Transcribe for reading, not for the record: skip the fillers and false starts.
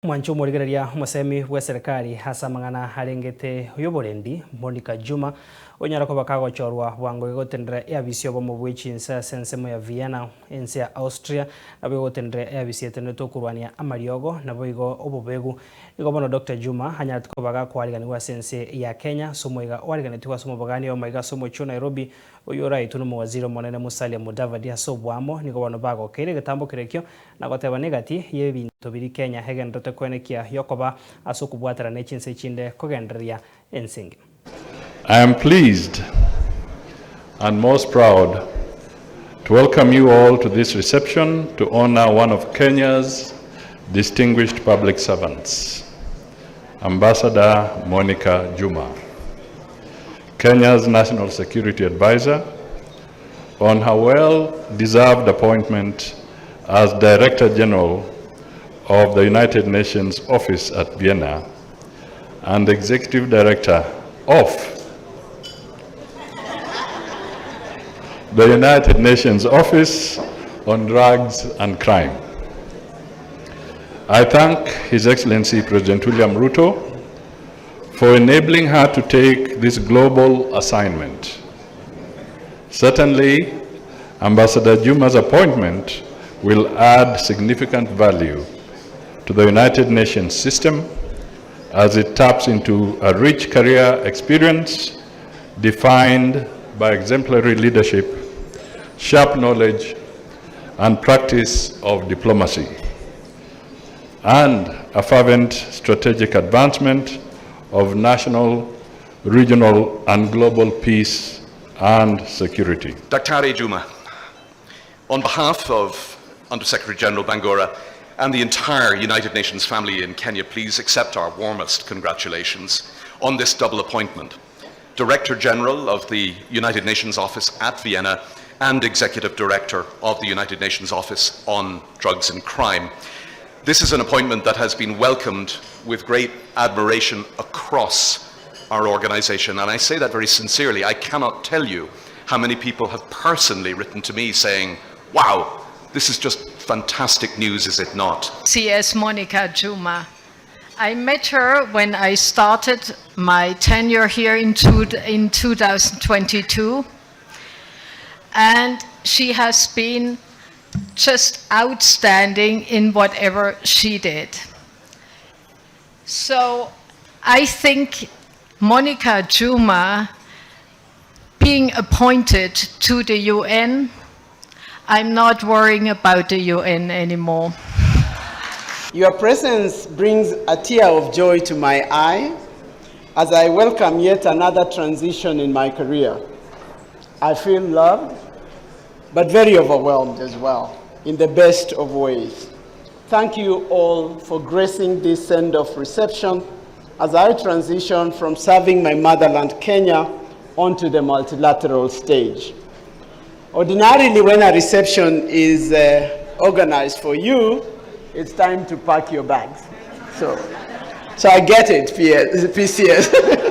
Mwancho murigereria musemi wa serikali hasa mang'ana harengete uyoborendi Monica Juma onyara ko bakagochorwa bwango igotendera EABISI obo mu BW'ECHINSE sensemo ya Vienna ense ya Austria nabo igotendera EABISI eteneto kurwania amariogo nabo igo obobegu igobono Dr. Juma hanyara ko baga Koariganigwa sense ya Kenya somoiga wariganetwa somo bagani o maiga somo chu Nairobi oyora ituno mu waziri monene Musalia Mudavadi asobwamo nigobono bago kere getambo kirekyo nagoteba negati yebintu biri Kenya hegendote kwenekia yokoba asokubwatara n'echinse chinde kogenderia ensinge. I am pleased and most proud to welcome you all to this reception to honor one of Kenya's distinguished public servants, Ambassador Monica Juma, Kenya's National Security Advisor, on her well-deserved appointment as Director General of the United Nations Office at Vienna and Executive Director of the United Nations Office on Drugs and Crime. I thank His Excellency President William Ruto for enabling her to take this global assignment. Certainly, Ambassador Juma's appointment will add significant value to the United Nations system as it taps into a rich career experience defined by exemplary leadership, sharp knowledge, and practice of diplomacy, and a fervent strategic advancement of national, regional, and global peace and security. Dr. Juma, on behalf of Under-Secretary General Bangura and the entire United Nations family in Kenya, please accept our warmest congratulations on this double appointment. Director General of the United Nations Office at Vienna and Executive Director of the United Nations Office on Drugs and Crime. This is an appointment that has been welcomed with great admiration across our organization, and I say that very sincerely. I cannot tell you how many people have personally written to me saying, wow, this is just fantastic news, is it not? CS Monica Juma. I met her when I started my tenure here in 2022, and she has been just outstanding in whatever she did. So I think Monica Juma being appointed to the UN, I'm not worrying about the UN anymore. Your presence brings a tear of joy to my eye as I welcome yet another transition in my career. I feel loved, but very overwhelmed as well, in the best of ways. Thank you all for gracing this send-off reception as I transition from serving my motherland, Kenya, onto the multilateral stage. Ordinarily, when a reception is organized for you, it's time to pack your bags. So I get it, PCS.